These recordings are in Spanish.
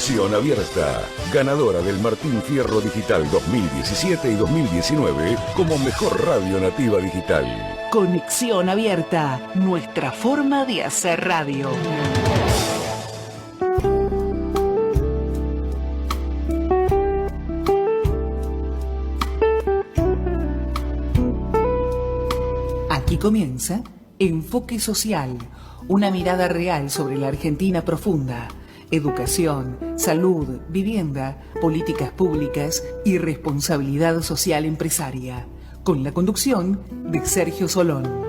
Conexión Abierta, ganadora del Martín Fierro Digital 2017 y 2019 como mejor radio nativa digital. Conexión Abierta, nuestra forma de hacer radio. Aquí comienza Enfoque Social, una mirada real sobre la Argentina profunda. Educación, salud, vivienda, políticas públicas y responsabilidad social empresaria. Con la conducción de Sergio Solón.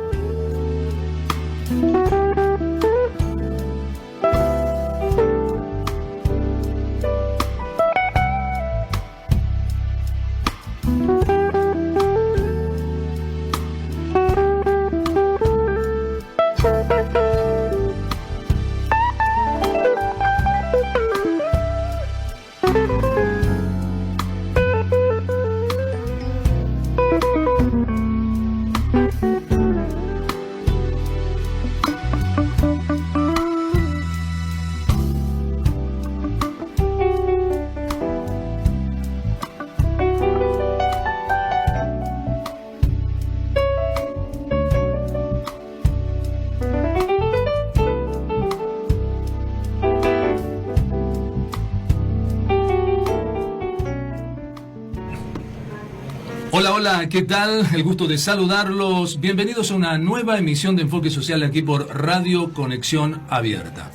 Hola, ¿qué tal? El gusto de saludarlos. Bienvenidos a una nueva emisión de Enfoque Social aquí por Radio Conexión Abierta.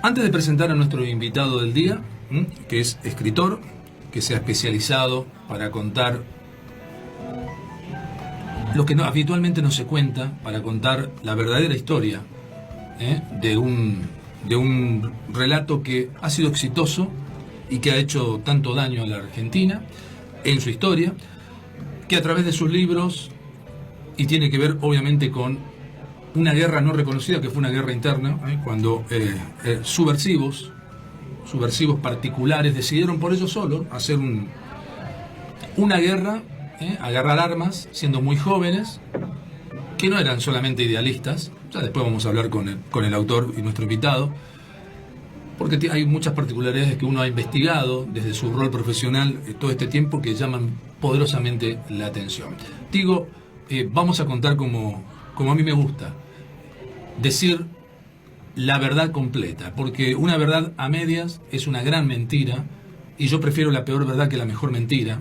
Antes de presentar a nuestro invitado del día, que es escritor, que se ha especializado para contar lo que habitualmente no se cuenta, para contar la verdadera historia de un relato que ha sido exitoso y que ha hecho tanto daño a la Argentina en su historia, que a través de sus libros, y tiene que ver obviamente con una guerra no reconocida, que fue una guerra interna, cuando subversivos particulares decidieron por ellos solos hacer una guerra, agarrar armas, siendo muy jóvenes, que no eran solamente idealistas. Ya después vamos a hablar con el autor y nuestro invitado, porque hay muchas particularidades que uno ha investigado desde su rol profesional todo este tiempo que llaman poderosamente la atención. Digo, vamos a contar como a mí me gusta, decir la verdad completa, porque una verdad a medias es una gran mentira, y yo prefiero la peor verdad que la mejor mentira,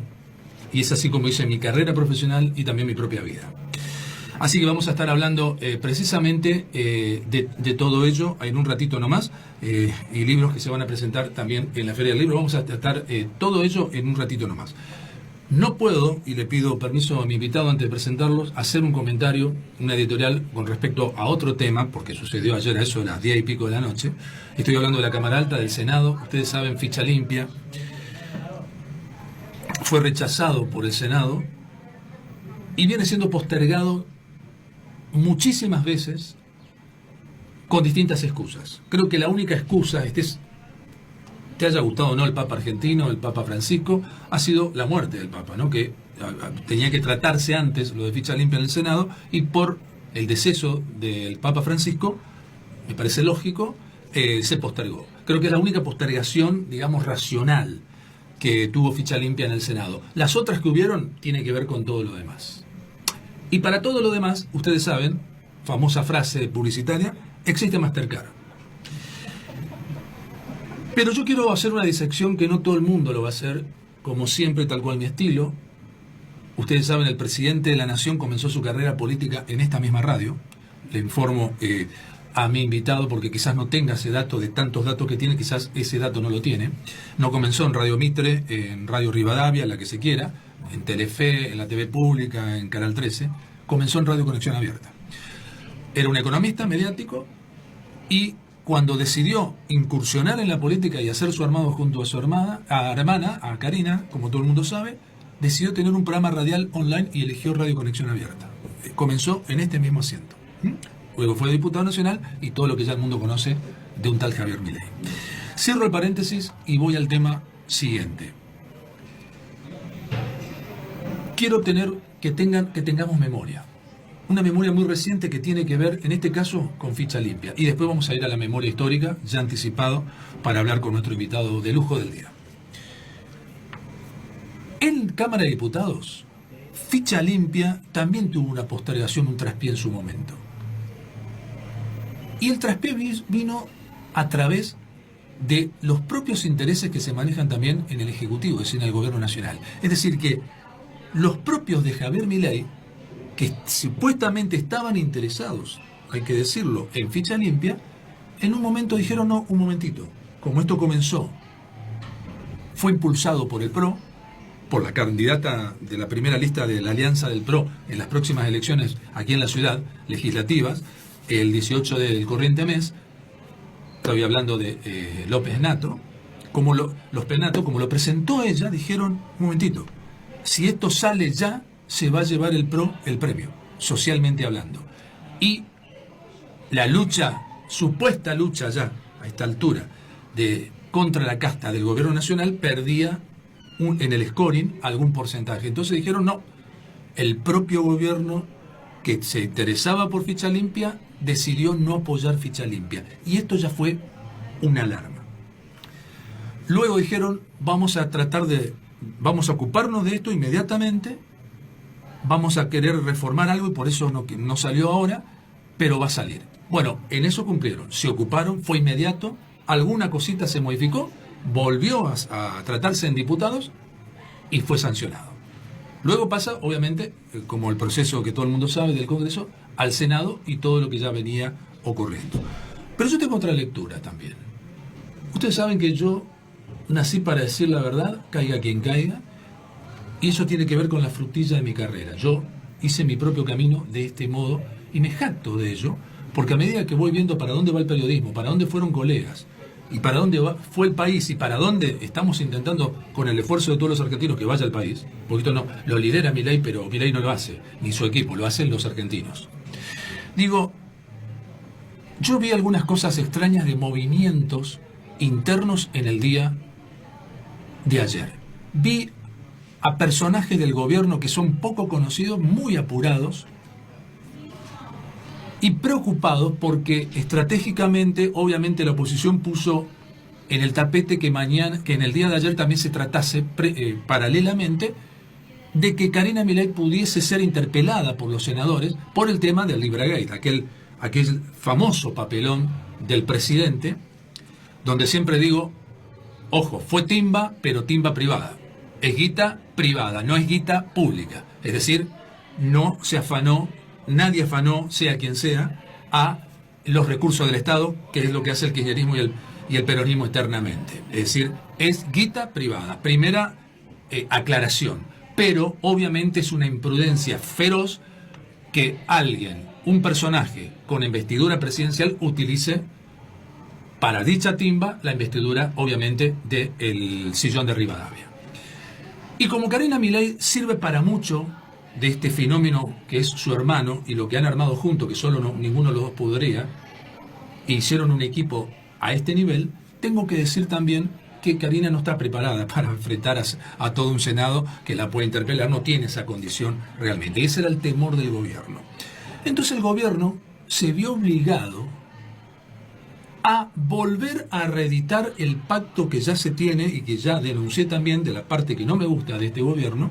y es así como hice mi carrera profesional y también mi propia vida. Así que vamos a estar hablando precisamente de todo ello en un ratito nomás, y libros que se van a presentar también en la Feria del Libro. Vamos a tratar todo ello en un ratito nomás. No puedo, y le pido permiso a mi invitado antes de presentarlos, hacer un comentario, una editorial con respecto a otro tema, porque sucedió ayer a eso de las 10 y pico de la noche. Estoy hablando de la Cámara Alta del Senado. Ustedes saben, ficha limpia. Fue rechazado por el Senado y viene siendo postergado muchísimas veces con distintas excusas. Creo que la única excusa, te haya gustado o no el Papa argentino, el Papa Francisco, ha sido la muerte del Papa, ¿no? Que tenía que tratarse antes lo de ficha limpia en el Senado, y por el deceso del Papa Francisco, me parece lógico, se postergó. Creo que es la única postergación, digamos, racional que tuvo ficha limpia en el Senado. Las otras que hubieron tienen que ver con todo lo demás. Y para todo lo demás, ustedes saben, famosa frase publicitaria, existe Mastercard. Pero yo quiero hacer una disección que no todo el mundo lo va a hacer, como siempre, tal cual mi estilo. Ustedes saben, el presidente de la Nación comenzó su carrera política en esta misma radio. Le informo a mi invitado, porque quizás no tenga ese dato, de tantos datos que tiene, quizás ese dato no lo tiene. No comenzó en Radio Mitre, en Radio Rivadavia, la que se quiera, en Telefe, en la TV Pública, en Canal 13. Comenzó en Radio Conexión Abierta. Era un economista mediático, y cuando decidió incursionar en la política y hacer su armado junto a su hermana, a Karina, como todo el mundo sabe, decidió tener un programa radial online y eligió Radio Conexión Abierta. Comenzó en este mismo asiento. Luego fue diputado nacional y todo lo que ya el mundo conoce de un tal Javier Milei. Cierro el paréntesis y voy al tema siguiente. Quiero que tengamos memoria. una memoria muy reciente que tiene que ver, en este caso, con Ficha Limpia. Y después vamos a ir a la memoria histórica, ya anticipado, para hablar con nuestro invitado de lujo del día. En Cámara de Diputados, Ficha Limpia también tuvo una postergación, un traspié en su momento. Y el traspié vino a través de los propios intereses que se manejan también en el Ejecutivo, es decir, en el Gobierno Nacional. Es decir, que los propios de Javier Milei, que supuestamente estaban interesados, hay que decirlo, en Ficha Limpia, en un momento dijeron, no, un momentito, como esto comenzó, fue impulsado por el PRO, por la candidata de la primera lista de la Alianza del PRO en las próximas elecciones aquí en la ciudad, legislativas, el 18 del corriente mes, estoy hablando de López Nato, los Penato, como lo presentó ella, dijeron, un momentito, si esto sale ya, se va a llevar el PRO el premio, socialmente hablando. Y la lucha, supuesta lucha ya, a esta altura, contra la casta del Gobierno Nacional, perdía en el scoring algún porcentaje. Entonces dijeron, no, el propio gobierno que se interesaba por Ficha Limpia decidió no apoyar Ficha Limpia. Y esto ya fue una alarma. Luego dijeron, vamos a ocuparnos de esto inmediatamente, vamos a querer reformar algo y por eso no salió ahora, pero va a salir. Bueno, en eso cumplieron, se ocuparon, fue inmediato, alguna cosita se modificó, volvió a tratarse en diputados y fue sancionado. Luego pasa, obviamente, como el proceso que todo el mundo sabe del Congreso, al Senado y todo lo que ya venía ocurriendo. Pero yo tengo otra lectura también. Ustedes saben que yo nací para decir la verdad, caiga quien caiga, y eso tiene que ver con la frutilla de mi carrera. Yo hice mi propio camino de este modo y me jacto de ello, porque a medida que voy viendo para dónde va el periodismo, para dónde fueron colegas, y para dónde fue el país, y para dónde estamos intentando, con el esfuerzo de todos los argentinos, que vaya al país, porque esto no lo lidera Milei, pero Milei no lo hace, ni su equipo, lo hacen los argentinos. Digo, yo vi algunas cosas extrañas de movimientos internos en el día de ayer. Vi a personajes del gobierno que son poco conocidos, muy apurados y preocupados porque estratégicamente, obviamente, la oposición puso en el tapete que en el día de ayer también se tratase paralelamente de que Karina Milei pudiese ser interpelada por los senadores por el tema del Libragate, aquel famoso papelón del presidente, donde siempre digo, ojo, fue timba, pero timba privada. Es guita privada, no es guita pública. Es decir, no se afanó, nadie afanó, sea quien sea, a los recursos del Estado, que es lo que hace el kirchnerismo y el peronismo eternamente. Es decir, es guita privada. Primera aclaración. Pero obviamente es una imprudencia feroz que alguien, un personaje con investidura presidencial, utilice para dicha timba la investidura, obviamente, del sillón de Rivadavia. Y como Karina Milei sirve para mucho de este fenómeno que es su hermano y lo que han armado juntos, que solo ninguno de los dos podría, e hicieron un equipo a este nivel, tengo que decir también que Karina no está preparada para enfrentar a todo un Senado que la puede interpelar, no tiene esa condición realmente. Ese era el temor del gobierno. Entonces el gobierno se vio obligado a volver a reeditar el pacto que ya se tiene y que ya denuncié también de la parte que no me gusta de este gobierno,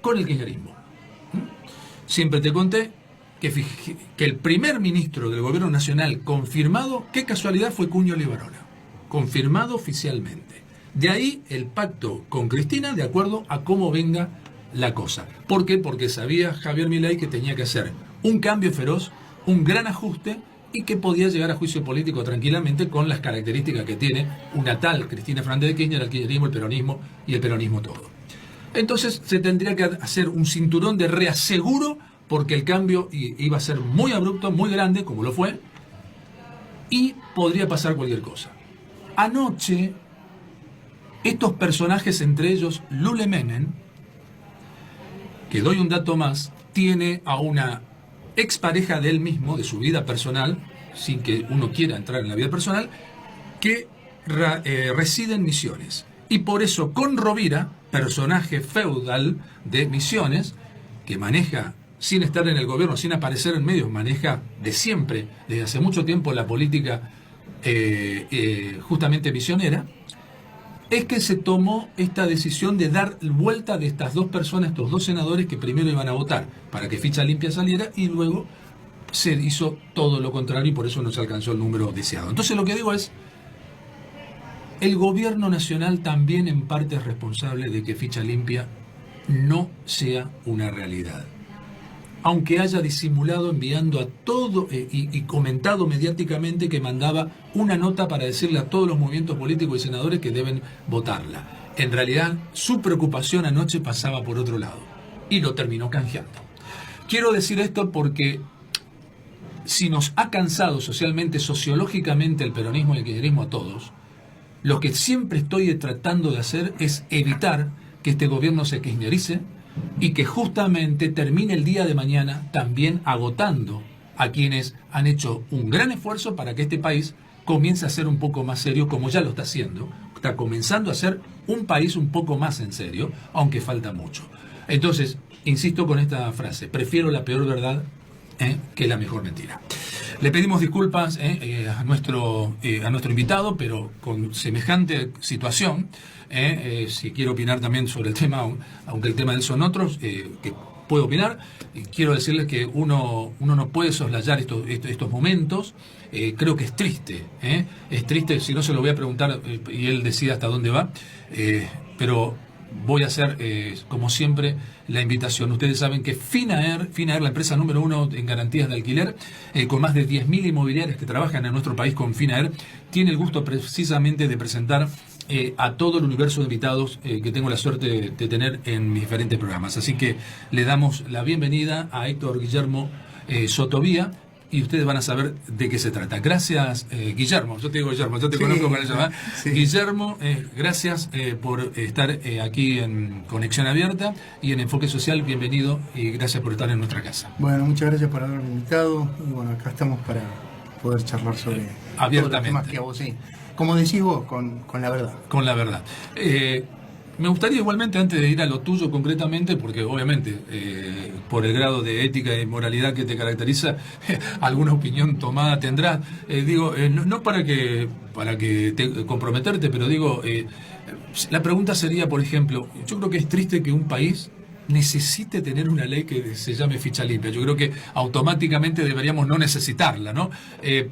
con el kirchnerismo. Siempre te conté que el primer ministro del gobierno nacional confirmado, qué casualidad, fue Cuño Libarona, confirmado oficialmente. De ahí el pacto con Cristina de acuerdo a cómo venga la cosa. ¿Por qué? Porque sabía Javier Milei que tenía que hacer un cambio feroz, un gran ajuste, y que podía llegar a juicio político tranquilamente con las características que tiene una tal Cristina Fernández de Kirchner, el kirchnerismo, el peronismo y el peronismo todo. Entonces se tendría que hacer un cinturón de reaseguro porque el cambio iba a ser muy abrupto, muy grande, como lo fue, y podría pasar cualquier cosa. Anoche, estos personajes, entre ellos Lule Menem, que doy un dato más, tiene a una expareja de él mismo, de su vida personal, sin que uno quiera entrar en la vida personal, que reside en Misiones. Y por eso con Rovira, personaje feudal de Misiones, que maneja sin estar en el gobierno, sin aparecer en medios, maneja de siempre, desde hace mucho tiempo, la política justamente misionera, es que se tomó esta decisión de dar vuelta de estas dos personas, estos dos senadores que primero iban a votar para que Ficha Limpia saliera, y luego se hizo todo lo contrario y por eso no se alcanzó el número deseado. Entonces lo que digo es, el gobierno nacional también en parte es responsable de que Ficha Limpia no sea una realidad. Aunque haya disimulado enviando a todo y comentado mediáticamente que mandaba una nota para decirle a todos los movimientos políticos y senadores que deben votarla. En realidad, su preocupación anoche pasaba por otro lado y lo terminó canjeando. Quiero decir esto porque si nos ha cansado socialmente, sociológicamente el peronismo y el kirchnerismo a todos, lo que siempre estoy tratando de hacer es evitar que este gobierno se kirchnerice y que justamente termine el día de mañana también agotando a quienes han hecho un gran esfuerzo para que este país comience a ser un poco más serio, como ya lo está haciendo. Está comenzando a ser un país un poco más en serio, aunque falta mucho. Entonces, insisto con esta frase, prefiero la peor verdad que la mejor mentira. Le pedimos disculpas a nuestro invitado, pero con semejante situación, si quiero opinar también sobre el tema, aunque el tema de él son otros, que puedo opinar, quiero decirles que uno no puede soslayar estos momentos. Creo que es triste, si no se lo voy a preguntar y él decide hasta dónde va, pero voy a hacer, como siempre, la invitación. Ustedes saben que Finaer, la empresa número 1 en garantías de alquiler, con más de 10.000 inmobiliarias que trabajan en nuestro país con Finaer, tiene el gusto precisamente de presentar a todo el universo de invitados que tengo la suerte de tener en mis diferentes programas. Así que le damos la bienvenida a Héctor Guillermo Sotovía, y ustedes van a saber de qué se trata. Gracias, Guillermo. Yo te digo Guillermo, yo te conozco con eso, ¿verdad? Sí. Guillermo, gracias por estar aquí en Conexión Abierta y en Enfoque Social. Bienvenido y gracias por estar en nuestra casa. Bueno, muchas gracias por haberme invitado. Y bueno, acá estamos para poder charlar sobre abiertamente todos los temas que a vos, sí. Como decís vos, con la verdad. Con la verdad. Me gustaría igualmente, antes de ir a lo tuyo concretamente, porque obviamente por el grado de ética y moralidad que te caracteriza, alguna opinión tomada tendrás. No para que te comprometerte, pero digo, la pregunta sería, por ejemplo, yo creo que es triste que un país necesite tener una ley que se llame Ficha Limpia. Yo creo que automáticamente deberíamos no necesitarla, ¿no?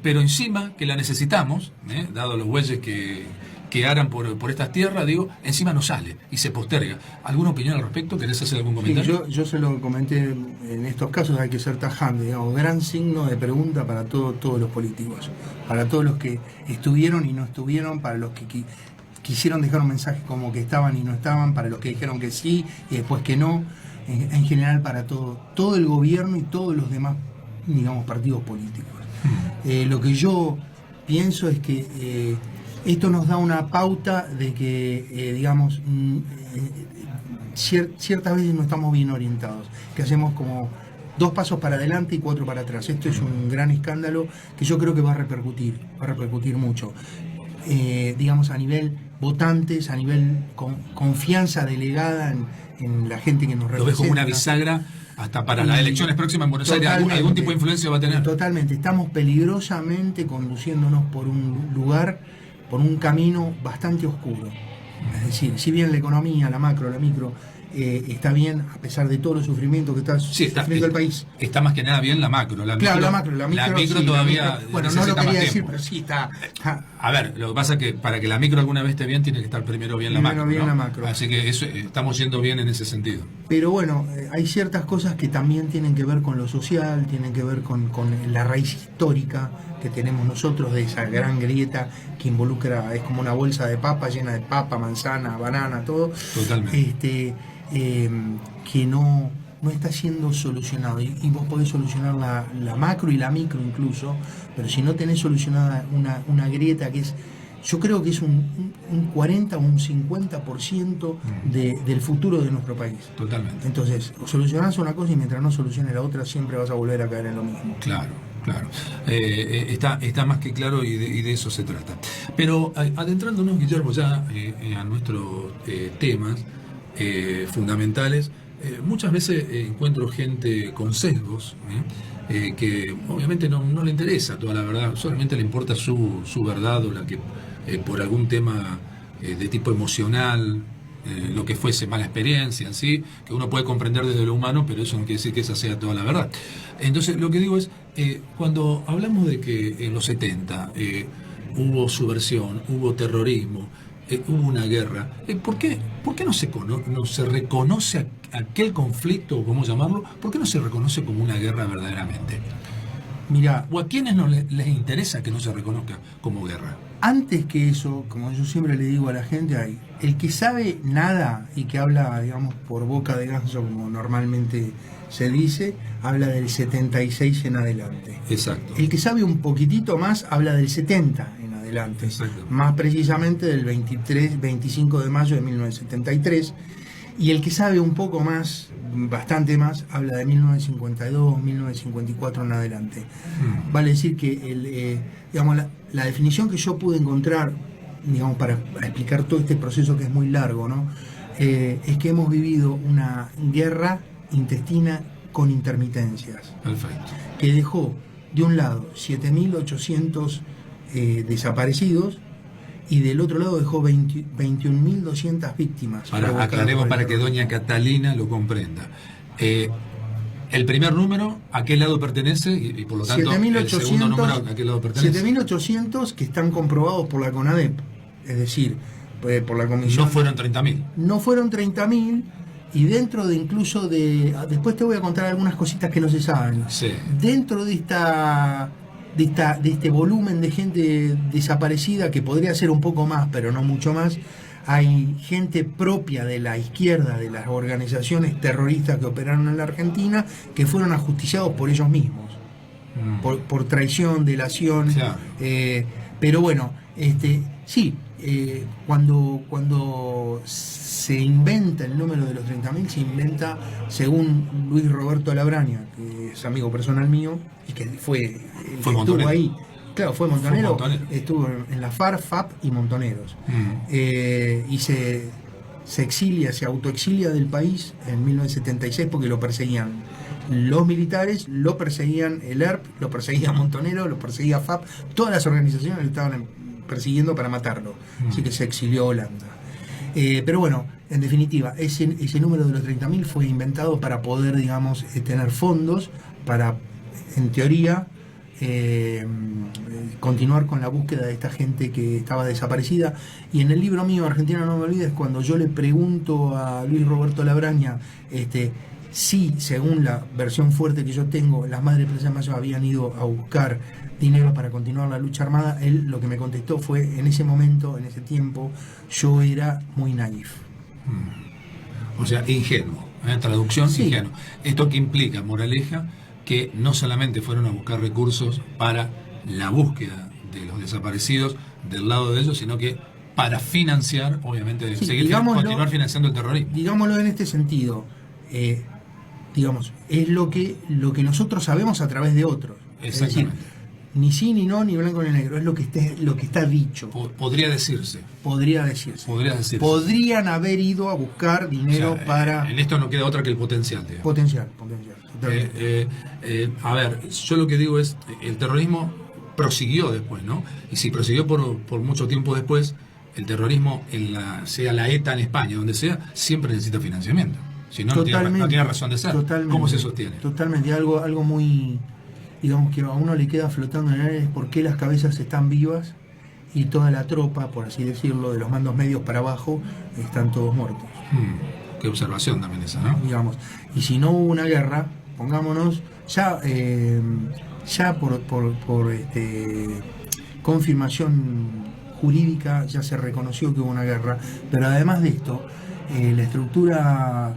Pero encima que la necesitamos, dado los bueyes que aran por estas tierras, encima no sale y se posterga. ¿Alguna opinión al respecto? ¿Querés hacer algún comentario? Sí, yo se lo comenté, en estos casos hay que ser tajante, gran signo de pregunta para todos los políticos, para todos los que estuvieron y no estuvieron, para los que quisieron dejar un mensaje como que estaban y no estaban, para los que dijeron que sí y después que no, en general para todo el gobierno y todos los demás, partidos políticos. Lo que yo pienso es que esto nos da una pauta de que, ciertas veces no estamos bien orientados, que hacemos como 2 pasos para adelante y 4 para atrás. Esto es un gran escándalo que yo creo que va a repercutir mucho. A nivel votantes, a nivel confianza delegada en la gente que nos representa. Lo ves como una bisagra hasta para las elecciones próximas en Buenos Aires. ¿Algún tipo de influencia va a tener? Totalmente. Estamos peligrosamente conduciéndonos por un lugar, por un camino bastante oscuro. Es decir, si bien la economía, la macro, la micro, está bien, a pesar de todo el sufrimiento que está sufriendo el país. Está más que nada bien la macro. La micro sí, todavía. Bueno, no lo quería decir, pero sí está. A ver, lo que pasa es que para que la micro alguna vez esté bien, tiene que estar primero bien la macro. Bien, ¿no? la macro. Así que eso, estamos yendo bien en ese sentido. Pero bueno, hay ciertas cosas que también tienen que ver con lo social, tienen que ver con la raíz histórica que tenemos nosotros de esa gran grieta que involucra, es como una bolsa de papa llena de papa, manzana, banana, todo. Totalmente. Que no está siendo solucionado. Y vos podés solucionar la macro y la micro incluso, pero si no tenés solucionada una grieta que es, yo creo que es un 40 o un 50% del futuro de nuestro país. Totalmente. Entonces, solucionás una cosa y mientras no soluciones la otra, siempre vas a volver a caer en lo mismo. Claro. Está más que claro y de eso se trata. Pero adentrándonos, Guillermo, ya a nuestros temas fundamentales, muchas veces encuentro gente con sesgos, que obviamente no le interesa toda la verdad, solamente le importa su verdad o la que por algún tema de tipo emocional, lo que fuese mala experiencia en sí, que uno puede comprender desde lo humano, pero eso no quiere decir que esa sea toda la verdad. Entonces, lo que digo es, cuando hablamos de que en los 70 hubo subversión, hubo terrorismo, hubo una guerra, ¿por qué no se reconoce aquel conflicto, o cómo llamarlo, por qué no se reconoce como una guerra verdaderamente? Mira, ¿O a quiénes no les interesa que no se reconozca como guerra? antes que eso, como yo siempre le digo a la gente, hay el que sabe nada y que habla, digamos, por boca de ganso, como normalmente se dice, habla del 76 en adelante. Exacto. El que sabe un poquitito más habla del 70 en adelante. Exacto. Más precisamente del 25 de mayo de 1973. Y el que sabe un poco más, bastante más, habla de 1952, 1954 en adelante. Vale decir que digamos, la definición que yo pude encontrar, digamos, para explicar todo este proceso que es muy largo, ¿no? Es que hemos vivido una guerra intestina con intermitencias. Perfecto. Que dejó, de un lado, 7.800 desaparecidos, y del otro lado dejó 21.200 víctimas. Aclaremos para que doña Catalina lo comprenda. El primer número, ¿a qué lado pertenece? Y por lo tanto, el segundo número, ¿a qué lado pertenece? 7.800 que están comprobados por la CONADEP, es decir, por la comisión. No fueron 30.000. No fueron 30.000, y dentro de incluso de... Después te voy a contar algunas cositas que no se saben. Sí. Dentro de este volumen de gente desaparecida, que podría ser un poco más, pero no mucho más, hay gente propia de la izquierda, de las organizaciones terroristas que operaron en la Argentina, que fueron ajusticiados por ellos mismos, por traición, delación. Claro. Pero bueno, sí, cuando se inventa el número de los 30.000, se inventa, según Luis Roberto Labraña, que es amigo personal mío, y que estuvo ahí. Claro, fue montonero, estuvo en la FARC y Montoneros. Y se exilia, se autoexilia del país en 1976 porque lo perseguían los militares, lo perseguían el ERP, lo perseguía Montonero, lo perseguía FAP, todas las organizaciones lo estaban persiguiendo para matarlo. Así que se exilió a Holanda. Pero bueno, en definitiva, ese número de los 30.000 fue inventado para poder, digamos, tener fondos para, en teoría, continuar con la búsqueda de esta gente que estaba desaparecida. Y en el libro mío, Argentina no me olvides, cuando yo le pregunto a Luis Roberto Labraña si, según la versión fuerte que yo tengo, las madres de Plaza Mayo habían ido a buscar dinero para continuar la lucha armada, él lo que me contestó fue: en ese momento, en ese tiempo, yo era muy naif. O sea, ingenuo, traducción, sí. Ingenuo. ¿Esto qué implica, moraleja? Que no solamente fueron a buscar recursos para la búsqueda de los desaparecidos del lado de ellos, sino que para financiar, obviamente, continuar financiando el terrorismo. Digámoslo en este sentido, digamos, es lo que nosotros sabemos a través de otros. Es decir, ni sí, ni no, ni blanco ni negro, es lo que está dicho. Podría decirse. Podrían haber ido a buscar dinero, o sea, para... En esto no queda otra que el potencial, digamos. Potencial. A ver, yo lo que digo es, el terrorismo prosiguió después, ¿no? Y si prosiguió por mucho tiempo después, el terrorismo, sea la ETA en España, donde sea, siempre necesita financiamiento. Si no, no tiene razón de ser. Totalmente, ¿cómo se sostiene? Totalmente, algo muy, digamos, que a uno le queda flotando en el aire, es por qué las cabezas están vivas y toda la tropa, por así decirlo, de los mandos medios para abajo, están todos muertos. Qué observación también esa, ¿no? Digamos, y si no hubo una guerra, pongámonos, ya por confirmación jurídica ya se reconoció que hubo una guerra, pero además de esto, la estructura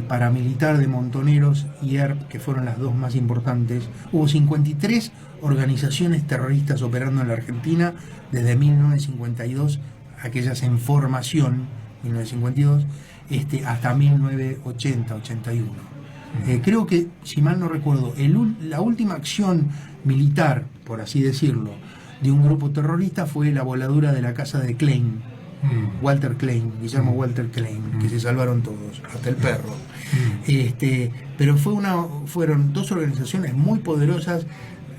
paramilitar de Montoneros y ERP, que fueron las dos más importantes, hubo 53 organizaciones terroristas operando en la Argentina desde 1952, aquellas en formación, 1952, hasta 1980-81. Creo que, si mal no recuerdo, la última acción militar, por así decirlo, de un grupo terrorista fue la voladura de la casa de Klein Walter Klein, Guillermo Walter Klein, que se salvaron todos, hasta el perro. Pero fueron dos organizaciones muy poderosas,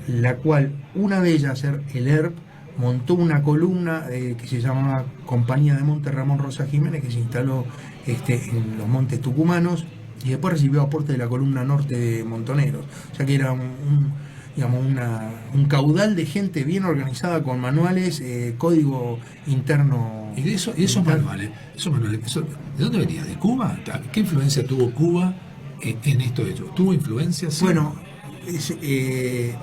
la cual una de ellas, el ERP, montó una columna que se llamaba Compañía de Monte Ramón Rosa Jiménez, que se instaló en los montes tucumanos, y después recibió aporte de la columna norte de Montoneros. O sea que era un caudal de gente bien organizada con manuales, código interno. ¿Y esos manuales, de dónde venía? ¿De Cuba? ¿Qué influencia tuvo Cuba en esto de ellos? ¿Tuvo influencia? ¿Sí? Bueno,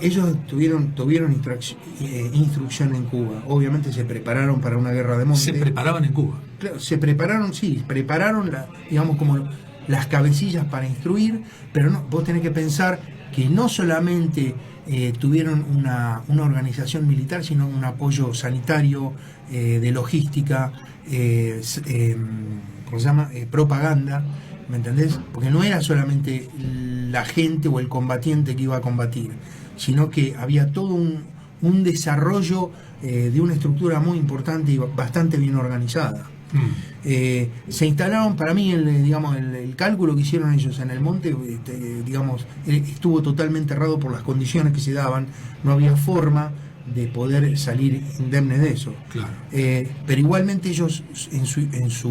ellos tuvieron instrucción en Cuba. Obviamente se prepararon para una guerra de monte. ¿Se preparaban en Cuba? Claro, prepararon como las cabecillas para instruir, pero no, vos tenés que pensar que no solamente tuvieron una organización militar, sino un apoyo sanitario, de logística, propaganda, ¿me entendés? Porque no era solamente la gente o el combatiente que iba a combatir, sino que había todo un desarrollo de una estructura muy importante y bastante bien organizada. Se instalaron, para mí, el cálculo que hicieron ellos en el monte, estuvo totalmente errado por las condiciones que se daban. No había forma de poder salir indemne de eso. Claro. Pero igualmente ellos,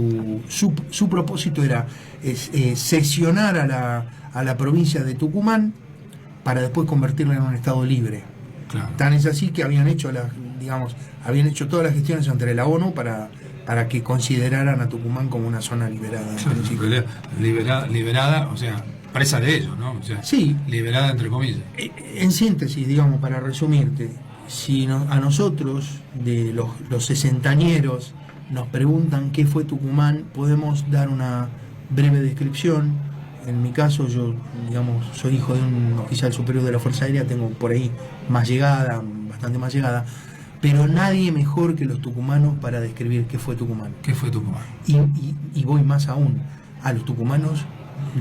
su propósito era sesionar a la provincia de Tucumán para después convertirla en un estado libre. Claro. Tan es así que habían hecho todas las gestiones ante la ONU para que consideraran a Tucumán como una zona liberada. Liberada, o sea, presa de ellos, ¿no? O sea, sí. Liberada entre comillas. En síntesis, para resumirte, si a nosotros, de los sesentañeros, nos preguntan qué fue Tucumán, podemos dar una breve descripción. En mi caso, yo, soy hijo de un oficial superior de la Fuerza Aérea, tengo por ahí bastante más llegada, pero nadie mejor que los tucumanos para describir qué fue Tucumán. ¿Qué fue Tucumán? Y voy más aún, a los tucumanos,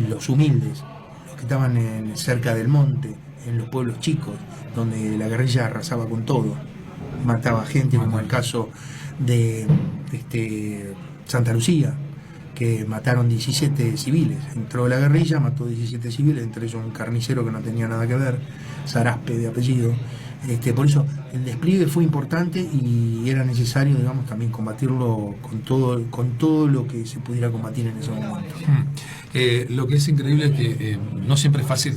los humildes, los que estaban cerca del monte, en los pueblos chicos, donde la guerrilla arrasaba con todo, mataba gente, como el caso de Santa Lucía, que mataron 17 civiles. Entró la guerrilla, mató 17 civiles, entre ellos un carnicero que no tenía nada que ver, Saraspe de apellido. Por eso el despliegue fue importante y era necesario, también combatirlo con todo lo que se pudiera combatir en ese momento. Lo que es increíble es que no siempre es fácil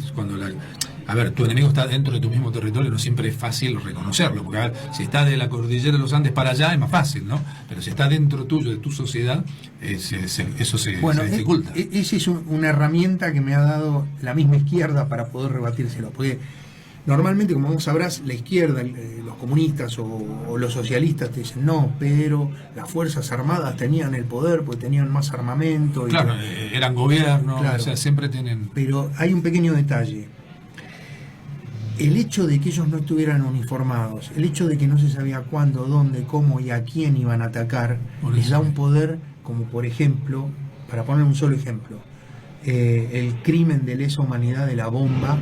tu enemigo está dentro de tu mismo territorio, no siempre es fácil reconocerlo, porque si está de la cordillera de los Andes para allá es más fácil, ¿no? Pero si está dentro tuyo, de tu sociedad, eso se dificulta. Esa es una herramienta que me ha dado la misma izquierda para poder rebatírselo, porque normalmente, como vos sabrás, la izquierda, los comunistas o los socialistas te dicen, no, pero las Fuerzas Armadas tenían el poder porque tenían más armamento. Claro, eran gobiernos, claro, o sea, siempre tienen... Pero hay un pequeño detalle. El hecho de que ellos no estuvieran uniformados, el hecho de que no se sabía cuándo, dónde, cómo y a quién iban a atacar, les da un poder, como por ejemplo, para poner un solo ejemplo, el crimen de lesa humanidad de la bomba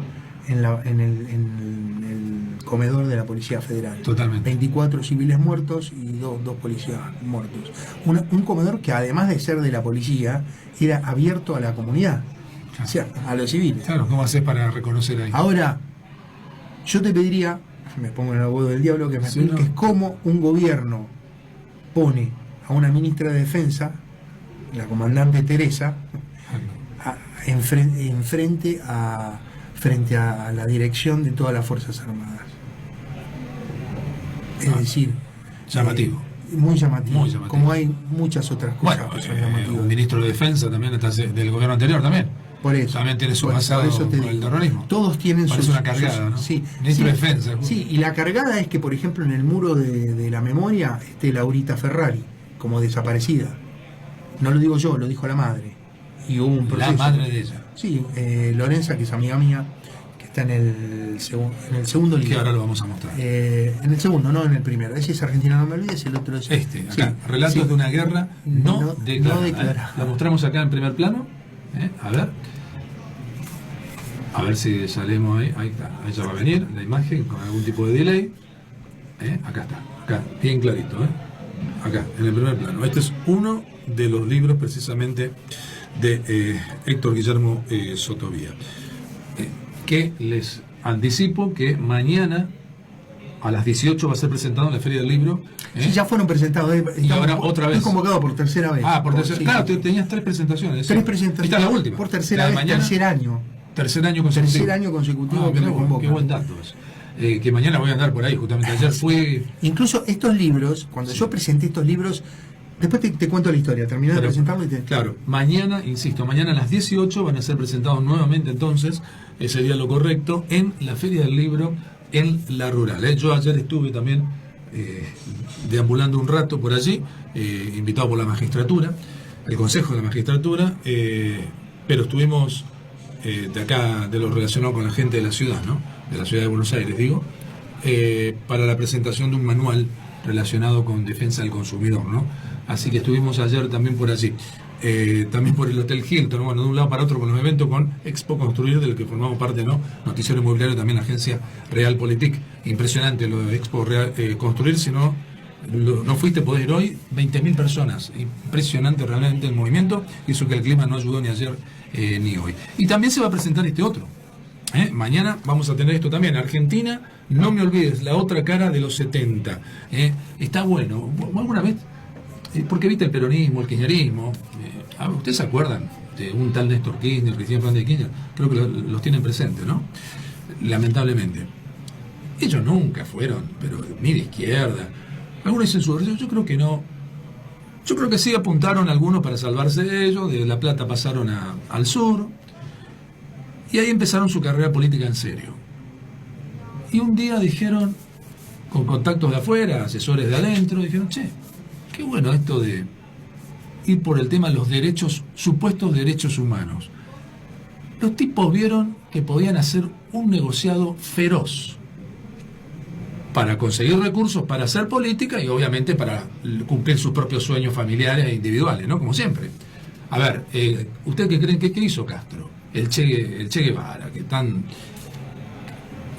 en el comedor de la Policía Federal. Totalmente. 24 civiles muertos y dos policías muertos. Un comedor que, además de ser de la policía, era abierto a la comunidad, o sea, a los civiles. Claro, ¿cómo haces para reconocer ahí? Ahora, yo te pediría, me pongo en el abogado del diablo, que me expliques cómo un gobierno pone a una ministra de Defensa, la comandante Teresa, frente a la dirección de todas las Fuerzas Armadas. Es decir, llamativo. Muy llamativo, como hay muchas otras cosas que son llamativas. Un ministro de Defensa también está del gobierno anterior también. Por eso, también tiene su pasado con el terrorismo. Todos tienen Parece una cargada, ¿no? Sí, ministro de Defensa. Sí, y la cargada es que, por ejemplo, en el muro de la memoria esté Laurita Ferrari como desaparecida. No lo digo yo, lo dijo la madre. Y hubo un proceso. La madre de ella. Sí, Lorenza, que es amiga mía, que está en el segundo libro. Que ahora lo vamos a mostrar. En el segundo, no en el primero. Ese es Argentina, no me olvides, el otro es... acá, relatos de una guerra no declarada. Lo mostramos acá en primer plano. A ver si salimos ahí. Ahí está. Ahí ya va a venir la imagen con algún tipo de delay. Acá está. Acá, bien clarito. acá, en el primer plano. Este es uno de los libros precisamente de Héctor Guillermo Sotovía, que les anticipo que mañana a las 18 va a ser presentado en la Feria del Libro. Sí, ya fueron presentados. Y ahora otra vez. Estoy convocado por tercera vez. Por tercera. Sí, claro, sí. tenías 3 presentaciones. Tres presentaciones. Esta es la última. Por tercera La de vez, mañana, tercer año. Tercer año consecutivo. Tercer año consecutivo que me convocan. Qué buen dato eso. Que mañana voy a andar por ahí, justamente ayer fui... Incluso estos libros, cuando yo presenté estos libros, después te cuento la historia, terminé de presentarlo y te... Claro, mañana, insisto, mañana a las 18 van a ser presentados nuevamente, entonces, sería lo correcto, en la Feria del Libro en La Rural. Yo ayer estuve también deambulando un rato por allí, invitado por la magistratura, el Consejo de la Magistratura, pero estuvimos de acá, de lo relacionado con la gente de la ciudad, ¿no? De la ciudad de Buenos Aires, digo, para la presentación de un manual relacionado con defensa del consumidor, ¿no? Así que estuvimos ayer también por allí. También por el Hotel Hilton, ¿no? Bueno, de un lado para otro con los eventos con Expo Construir, del que formamos parte, ¿no? Noticiero Inmobiliario, también la agencia Realpolitik. Impresionante lo de Expo Real, Construir, si no fuiste, podés ir hoy, 20.000 personas. Impresionante realmente el movimiento, y eso que el clima no ayudó ni ayer ni hoy. Y también se va a presentar este otro. Mañana vamos a tener esto también. Argentina, no me olvides, la otra cara de los 70. Está bueno. ¿Alguna vez? Porque viste el peronismo, el kirchnerismo. ¿Ustedes se acuerdan de un tal Néstor Kirchner, Cristina Fernández de Kirchner? Creo que los tienen presentes, ¿no? Lamentablemente. Ellos nunca fueron, pero ni de izquierda. Algunos dicen su versión, yo creo que no. Yo creo que sí apuntaron algunos para salvarse de ellos. De La Plata pasaron al sur. Y ahí empezaron su carrera política en serio. Y un día dijeron, con contactos de afuera, asesores de adentro, dijeron, che, qué bueno esto de ir por el tema de los derechos, supuestos derechos humanos. Los tipos vieron que podían hacer un negociado feroz para conseguir recursos para hacer política y obviamente para cumplir sus propios sueños familiares e individuales, ¿no? Como siempre. A ver, ¿ustedes qué creen? ¿Qué hizo Castro? El Che Guevara, que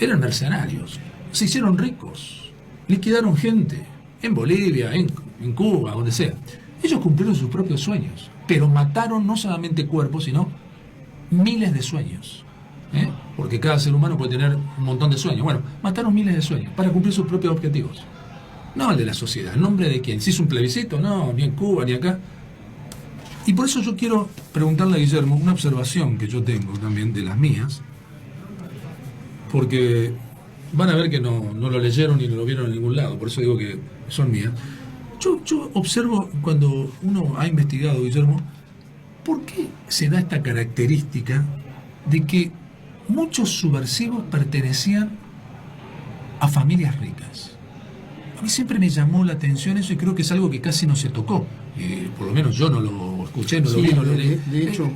eran mercenarios, se hicieron ricos, liquidaron gente en Bolivia, en Cuba, donde sea. Ellos cumplieron sus propios sueños, pero mataron no solamente cuerpos, sino miles de sueños. Porque cada ser humano puede tener un montón de sueños. Bueno, mataron miles de sueños para cumplir sus propios objetivos. No el de la sociedad. ¿En nombre de quién? ¿Se hizo un plebiscito? No, ni en Cuba, ni acá. Y por eso yo quiero preguntarle a Guillermo una observación que yo tengo también de las mías, porque van a ver que no lo leyeron ni lo vieron en ningún lado, por eso digo que son mías. Yo observo cuando uno ha investigado, Guillermo, ¿por qué se da esta característica de que muchos subversivos pertenecían a familias ricas? A mí siempre me llamó la atención eso y creo que es algo que casi no se tocó. Por lo menos yo no lo escuché, no lo vi, no lo leí. De hecho,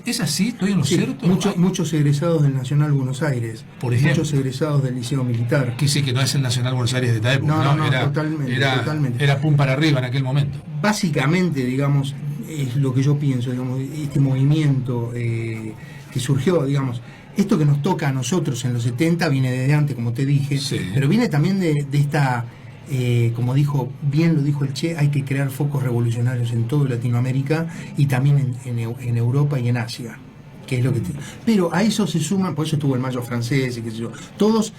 ¿es así? ¿Estoy en lo cierto? Muchos egresados del Nacional Buenos Aires, por ejemplo, muchos egresados del Liceo Militar. Que sí, que no es el Nacional Buenos Aires de esta época, No, totalmente. Era pum para arriba en aquel momento. Básicamente, digamos, es lo que yo pienso, digamos, este movimiento que surgió, digamos, esto que nos toca a nosotros en los 70 viene desde antes, como te dije, sí. Pero viene también de esta... como bien lo dijo el Che, hay que crear focos revolucionarios en toda Latinoamérica y también en Europa y en Asia, que es lo que pero a eso se suman, por eso estuvo el Mayo francés y qué sé yo, todos,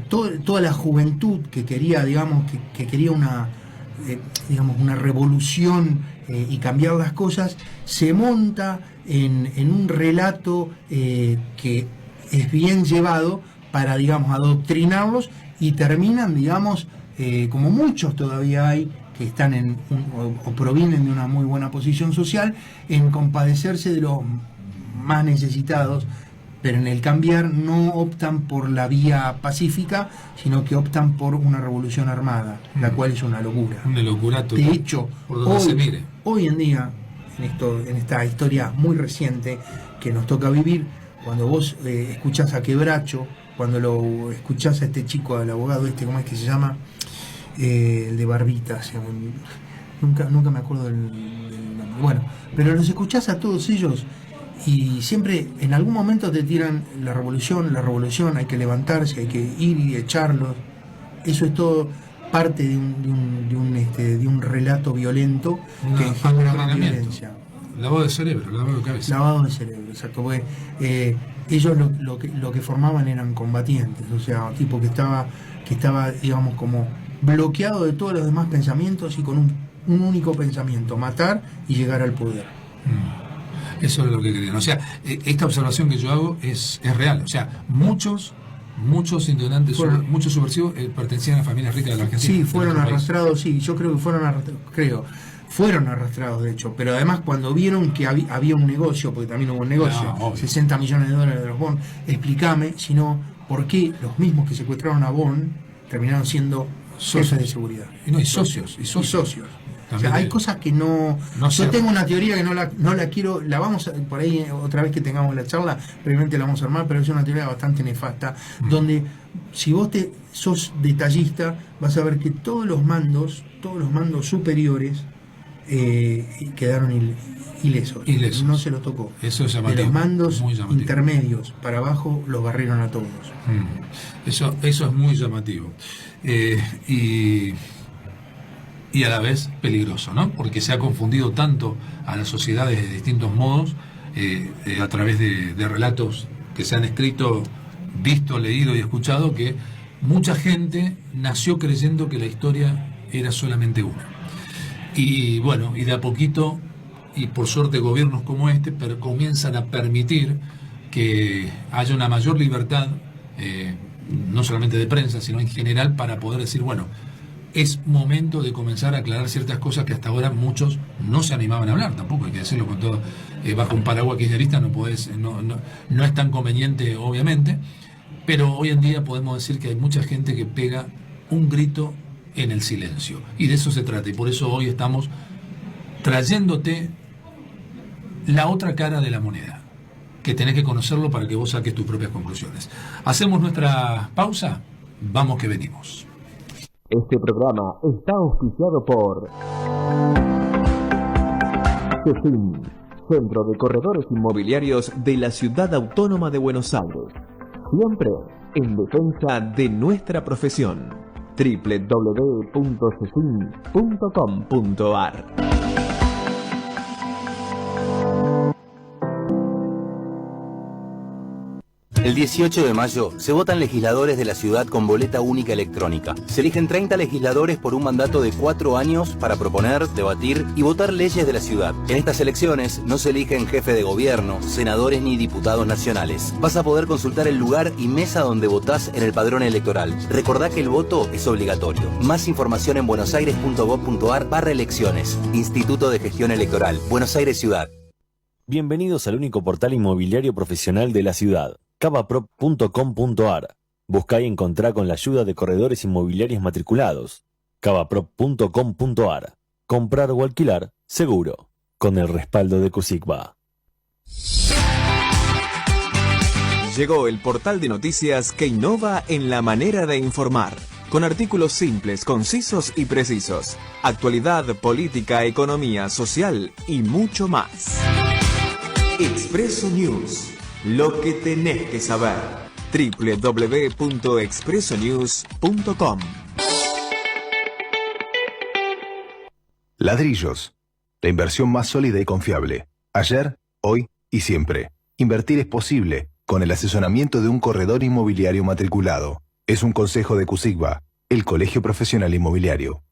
toda la juventud que quería, digamos, que quería una revolución y cambiar las cosas, se monta en un relato que es bien llevado para, digamos, adoctrinarlos y terminan, digamos, como muchos todavía hay que están o provienen de una muy buena posición social, en compadecerse de los más necesitados, pero en el cambiar no optan por la vía pacífica, sino que optan por una revolución armada, la cual es una locura. Una locura total. De hecho, por donde se mire. Hoy en día, en esta historia muy reciente que nos toca vivir, cuando vos escuchás a Quebracho, cuando lo escuchás a este chico, al abogado ¿cómo es que se llama? El de Barbita, nunca me acuerdo del nombre. Bueno, pero los escuchás a todos ellos y siempre en algún momento te tiran la revolución, hay que levantarse, hay que ir y echarlos. Eso es todo. parte de un relato violento que genera más violencia. Lavado de cerebro, lavado de cabeza. Lavado de cerebro, exacto. Porque ellos lo que formaban eran combatientes, o sea, tipo que estaba, digamos, como bloqueado de todos los demás pensamientos y con un único pensamiento: matar y llegar al poder. Eso es lo que querían. O sea, esta observación que yo hago es real. O sea, muchos integrantes, muchos subversivos pertenecían a familias ricas de la Argentina. Sí, fueron arrastrados, sí, yo creo que fueron arrastrados, de hecho, pero además cuando vieron que había un negocio, porque también hubo un negocio, $60 millones de los Bond, explícame, si no, ¿por qué los mismos que secuestraron a Bond terminaron siendo jefes de seguridad? Y socios. O sea, hay cosas que no yo tengo una teoría que no la quiero, la vamos a, por ahí otra vez que tengamos la charla, previamente la vamos a armar, pero es una teoría bastante nefasta, donde si vos sos detallista, vas a ver que todos los mandos superiores quedaron ilesos. No se los tocó. Eso es llamativo. De los mandos intermedios para abajo los barrieron a todos. Eso es muy llamativo. Y a la vez peligroso, ¿no? Porque se ha confundido tanto a las sociedades de distintos modos a través de relatos que se han escrito, visto, leído y escuchado, que mucha gente nació creyendo que la historia era solamente una. Y bueno, y de a poquito, y por suerte gobiernos como este, comienzan a permitir que haya una mayor libertad, no solamente de prensa, sino en general, para poder decir, bueno, es momento de comenzar a aclarar ciertas cosas que hasta ahora muchos no se animaban a hablar, tampoco hay que decirlo con todo, bajo un paraguas kirchnerista no es tan conveniente, obviamente, pero hoy en día podemos decir que hay mucha gente que pega un grito en el silencio, y de eso se trata, y por eso hoy estamos trayéndote la otra cara de la moneda, que tenés que conocerlo para que vos saques tus propias conclusiones. Hacemos nuestra pausa, vamos que venimos. Este programa está auspiciado por CEFIN, Centro de Corredores Inmobiliarios de la Ciudad Autónoma de Buenos Aires. Siempre en defensa de nuestra profesión. www.cefin.com.ar. El 18 de mayo se votan legisladores de la ciudad con boleta única electrónica. Se eligen 30 legisladores por un mandato de 4 años para proponer, debatir y votar leyes de la ciudad. En estas elecciones no se eligen jefe de gobierno, senadores ni diputados nacionales. Vas a poder consultar el lugar y mesa donde votás en el padrón electoral. Recordá que el voto es obligatorio. Más información en buenosaires.gov.ar/elecciones. Instituto de Gestión Electoral. Buenos Aires Ciudad. Bienvenidos al único portal inmobiliario profesional de la ciudad. cavaprop.com.ar. Buscá y encontrá con la ayuda de corredores inmobiliarios matriculados. cavaprop.com.ar. Comprar o alquilar seguro, con el respaldo de Cusigba. Llegó el portal de noticias que innova en la manera de informar, con artículos simples, concisos y precisos, actualidad, política, economía, social y mucho más. Expreso News. Lo que tenés que saber. www.expresonews.com. Ladrillos. La inversión más sólida y confiable. Ayer, hoy y siempre. Invertir es posible con el asesoramiento de un corredor inmobiliario matriculado. Es un consejo de Cusigba, el Colegio Profesional Inmobiliario.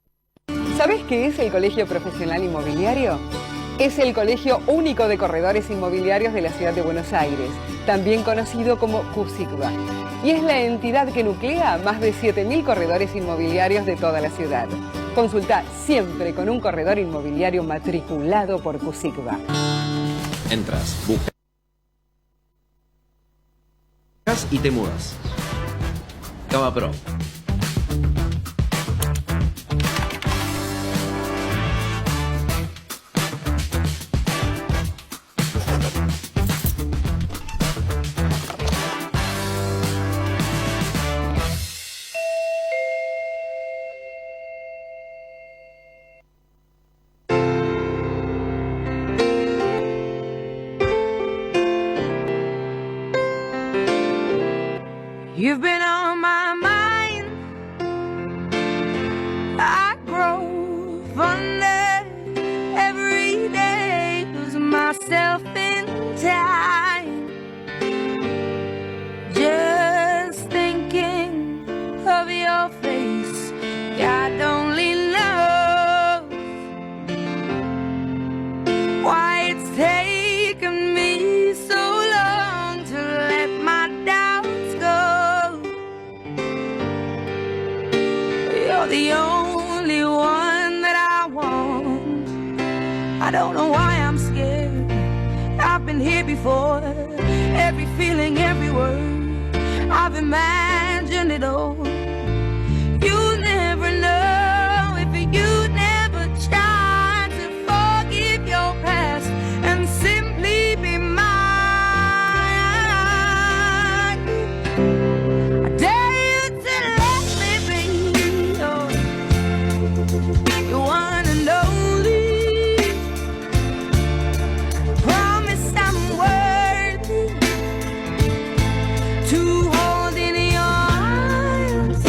¿Sabés qué es el Colegio Profesional Inmobiliario? Es el colegio único de corredores inmobiliarios de la ciudad de Buenos Aires, también conocido como Cusigba. Y es la entidad que nuclea a más de 7.000 corredores inmobiliarios de toda la ciudad. Consulta siempre con un corredor inmobiliario matriculado por Cusigba. Entras, buscas y te mudas. Cavaprop. You've been on my mind yourself in time. Just thinking of your face, God only knows why it's taken me so long to let my doubts go. You're the only one that I want. I don't know why I'm scared. I've been here before. Every feeling, every word, I've imagined it all. You'll never know if you never try to forgive your past and simply be mine. I dare you to let me be your one and only. Promise I'm worthy to hold in your arms.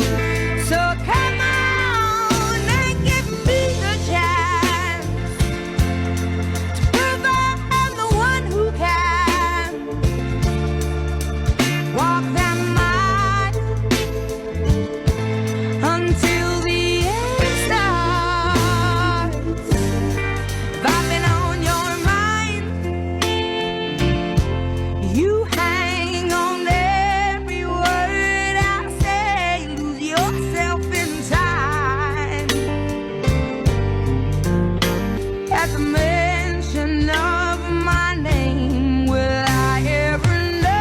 So come on and give me the chance to prove I'm the one who can walk that mile until the end starts. If I've been on your mind, you hang on every word I say. Lose yourself in time. At the mention of my name, will I ever know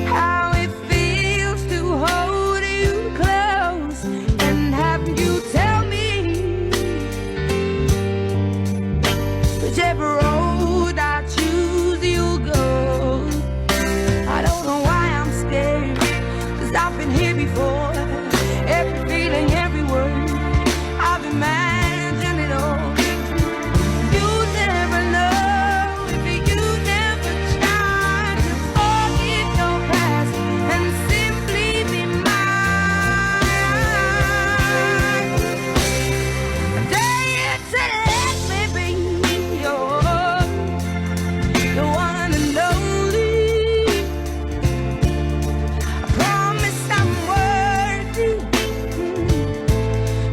how it feels to hold you close and have you tell me whichever road I choose, you'll go. I don't know why I'm scared, 'cause I've been here before. Every feeling, every word, I've imagined it all. You never know if you never try to forget your past and simply be mine. I dare you to let me be your the one and only. I promise I'm worthy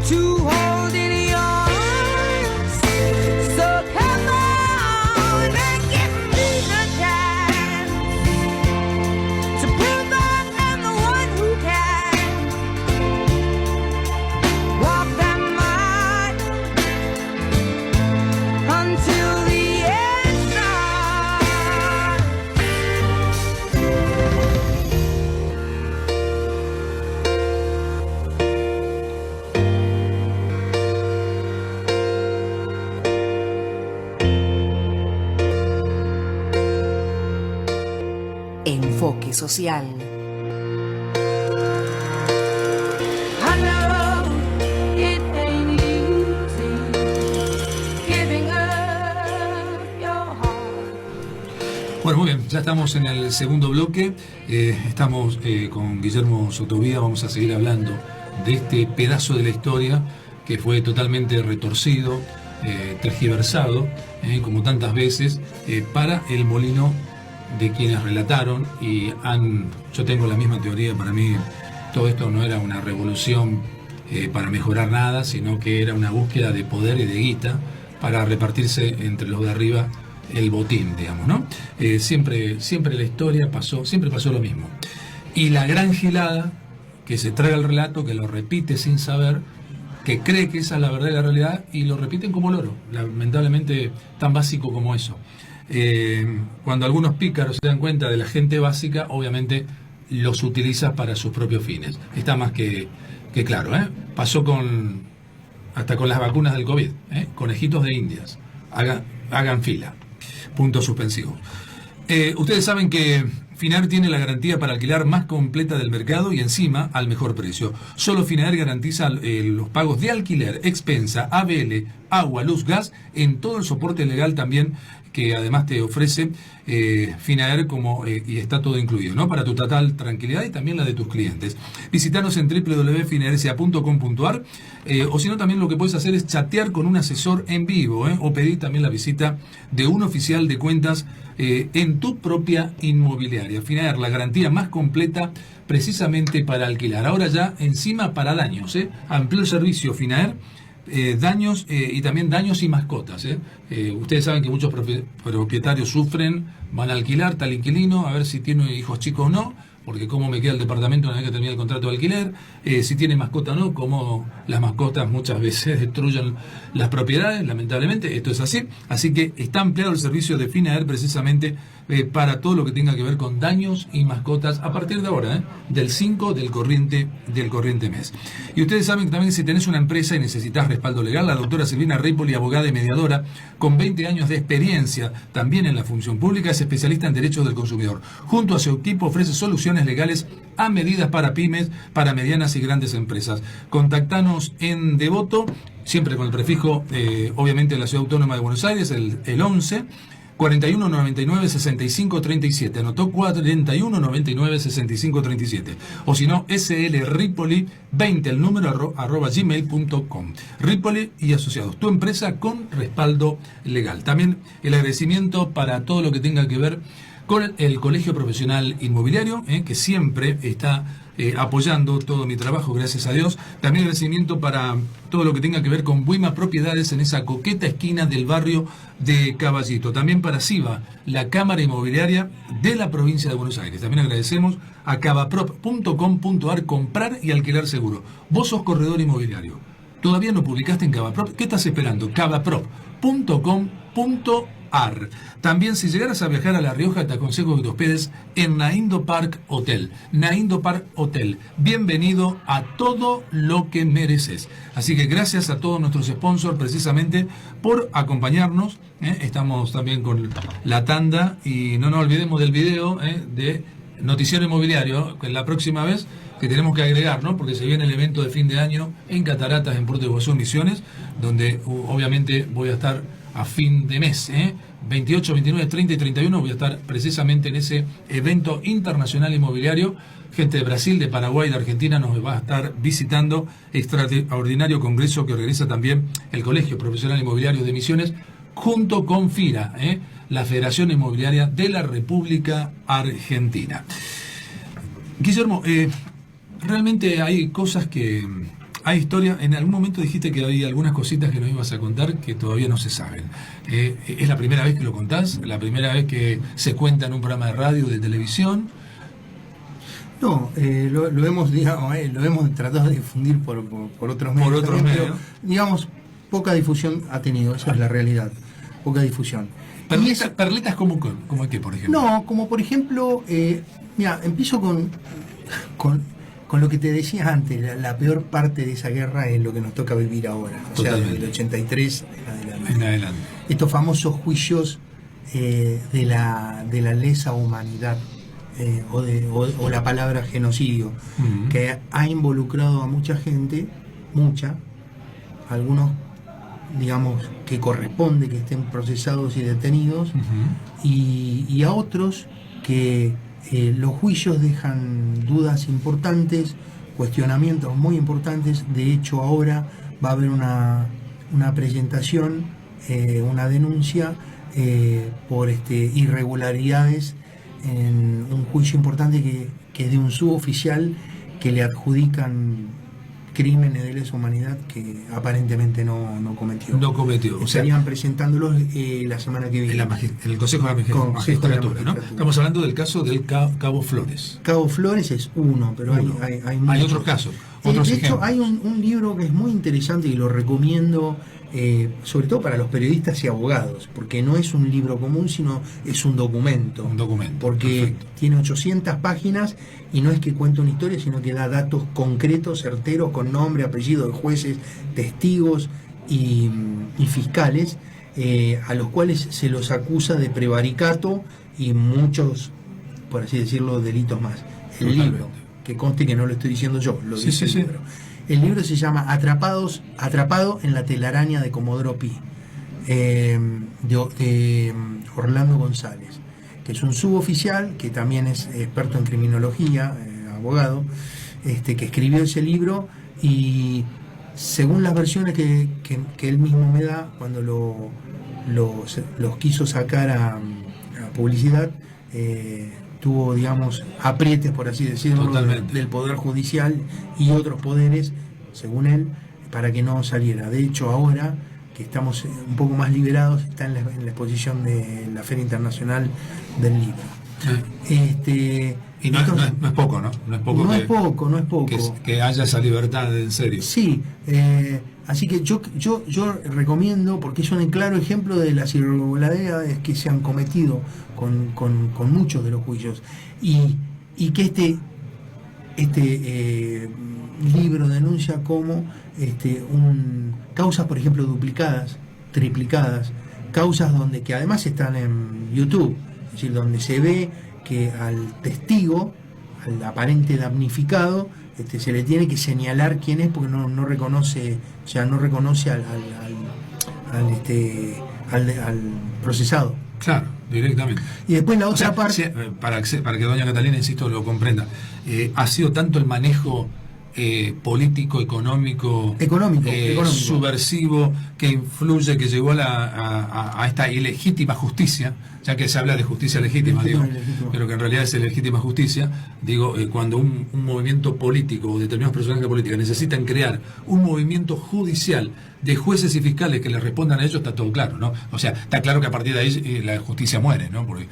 to hold in your arms. So come on and give me the chance to prove I'm the one who can walk that mile until the end starts. Enfoque social. I know it ain't easy giving up your heart. Bueno, muy bien, ya estamos en el segundo bloque. Estamos con Guillermo Sotovía. Vamos a seguir hablando de este pedazo de la historia que fue totalmente retorcido, tergiversado, como tantas veces, para el molino de quienes relataron y yo tengo la misma teoría. Para mí todo esto no era una revolución para mejorar nada, sino que era una búsqueda de poder y de guita para repartirse entre los de arriba el botín, digamos, ¿no? Siempre la historia siempre pasó lo mismo. Y la gran gilada que se traga el relato, que lo repite sin saber, que cree que esa es la verdad y la realidad, y lo repiten como loro, lamentablemente tan básico como eso. Cuando algunos pícaros se dan cuenta de la gente básica, obviamente los utiliza para sus propios fines. Está más que claro, ¿eh? Pasó hasta con las vacunas del COVID, conejitos de indias. Hagan fila. Puntos suspensivos. Ustedes saben que Finaer tiene la garantía para alquilar más completa del mercado y encima al mejor precio. Solo Finaer garantiza los pagos de alquiler, expensa, ABL, agua, luz, gas, en todo el soporte legal también que además te ofrece Finaer y está todo incluido, ¿no? Para tu total tranquilidad y también la de tus clientes. Visítanos en www.finaersa.com.ar o si no, también lo que puedes hacer es chatear con un asesor en vivo, o pedir también la visita de un oficial de cuentas en tu propia inmobiliaria. Finaer, la garantía más completa precisamente para alquilar. Ahora ya encima para daños, amplió el servicio Finaer. Daños y también daños y mascotas. Ustedes saben que muchos propietarios sufren, van a alquilar tal inquilino, a ver si tiene hijos chicos o no, porque cómo me queda el departamento una vez que termine el contrato de alquiler, si tiene mascota o no, cómo las mascotas muchas veces destruyen las propiedades, lamentablemente, esto es así. Así que está ampliado el servicio de Finaer precisamente para todo lo que tenga que ver con daños y mascotas a partir de ahora, del 5 del corriente mes. Y ustedes saben que también si tenés una empresa y necesitas respaldo legal, la doctora Silvina Ripoli, abogada y mediadora con 20 años de experiencia también en la función pública, es especialista en derechos del consumidor. Junto a su equipo ofrece soluciones legales a medidas para pymes, para medianas y grandes empresas. Contactanos en Devoto, siempre con el prefijo, obviamente, de la Ciudad Autónoma de Buenos Aires, el 11 41 99 65 37. Anotó 41 99 65 37. O si no, slripoli 20, el número @gmail.com. Ripoli y Asociados, tu empresa con respaldo legal. También el agradecimiento para todo lo que tenga que ver con el Colegio Profesional Inmobiliario, que siempre está apoyando todo mi trabajo, gracias a Dios. También agradecimiento para todo lo que tenga que ver con Buima Propiedades en esa coqueta esquina del barrio de Caballito. También para SIVA, la Cámara Inmobiliaria de la provincia de Buenos Aires. También agradecemos a cavaprop.com.ar, comprar y alquilar seguro. Vos sos corredor inmobiliario, todavía no publicaste en Cavaprop, ¿qué estás esperando? cavaprop.com.ar. También, si llegaras a viajar a La Rioja, te aconsejo que te hospedes en Naindo Park Hotel. Naindo Park Hotel, bienvenido a todo lo que mereces. Así que gracias a todos nuestros sponsors precisamente por acompañarnos. Estamos también con la tanda y no nos olvidemos del video de Noticiero Inmobiliario, que la próxima vez que tenemos que agregar, ¿no? Porque se viene el evento de fin de año en Cataratas, en Puerto de Iguazú, Misiones, donde obviamente voy a estar a fin de mes, 28, 29, 30 y 31 voy a estar precisamente en ese evento internacional inmobiliario. Gente de Brasil, de Paraguay, de Argentina nos va a estar visitando. Extraordinario congreso que organiza también el Colegio Profesional Inmobiliario de Misiones junto con FIRA, la Federación Inmobiliaria de la República Argentina. Guillermo, realmente hay cosas que... Hay historia, en algún momento dijiste que había algunas cositas que nos ibas a contar que todavía no se saben. ¿Es la primera vez que lo contás? ¿La primera vez que se cuenta en un programa de radio, de televisión? No, lo hemos, digamos, lo hemos tratado de difundir por otros medios. Por otros medios. Pero, digamos, poca difusión ha tenido, esa es la realidad. Poca difusión. ¿Perlitas como qué, por ejemplo? No, como por ejemplo, mira, empiezo con lo que te decía antes, la peor parte de esa guerra es lo que nos toca vivir ahora. O Totalmente. Sea, del 83 en adelante. Estos famosos juicios de la lesa humanidad, o la palabra genocidio, que ha involucrado a mucha gente, algunos, digamos, que corresponde que estén procesados y detenidos, y a otros que los juicios dejan dudas importantes, cuestionamientos muy importantes. De hecho, ahora va a haber una presentación, una denuncia por irregularidades en un juicio importante que es de un suboficial que le adjudican crímenes de lesa humanidad que aparentemente no cometió. No cometió. Estarían presentándolos la semana que viene. En el Consejo de la Magistratura, ¿no? Estamos hablando del caso del Cabo Flores. Cabo Flores es uno, pero hay otros casos. De hecho, hay un libro que es muy interesante y lo recomiendo, sobre todo para los periodistas y abogados, porque no es un libro común, sino es un documento. Porque perfecto. Tiene 800 páginas y no es que cuenta una historia, sino que da datos concretos, certeros, con nombre, apellido de jueces, testigos y fiscales, a los cuales se los acusa de prevaricato y muchos por así decirlo, delitos más. El Totalmente. libro, que conste que no lo estoy diciendo yo, lo Sí, dice sí, el sí. libro. El libro se llama Atrapado en la telaraña de Comodoro Pi, de Orlando González, que es un suboficial que también es experto en criminología, abogado, que escribió ese libro, y según las versiones que él mismo me da, cuando los quiso sacar a publicidad, tuvo, digamos, aprietes, por así decirlo, del Poder Judicial y otros poderes, según él, para que no saliera. De hecho, ahora que estamos un poco más liberados, está en la exposición de la Feria Internacional del Libro. Y no, entonces, no es poco, ¿no? No es poco. No es poco. Que haya esa libertad en serio. Sí, así que yo recomiendo, porque es un claro ejemplo de las irregularidades que se han cometido con muchos de los juicios, y que este libro denuncia como causas, por ejemplo, duplicadas, triplicadas, causas que además están en YouTube, es decir, donde se ve que al testigo, al aparente damnificado, se le tiene que señalar quién es, porque no reconoce, o sea, no reconoce al procesado. Claro, directamente. Y después la otra parte... Para que doña Catalina, insisto, lo comprenda, ha sido tanto el manejo político, económico, subversivo, que influye, que llegó a esta ilegítima justicia, ya que se habla de justicia legítima, pero que en realidad es legítima justicia. Cuando un movimiento político o determinados personajes políticos necesitan crear un movimiento judicial de jueces y fiscales que les respondan a ellos, está todo claro, ¿no? O sea, está claro que a partir de ahí la justicia muere, ¿no? Porque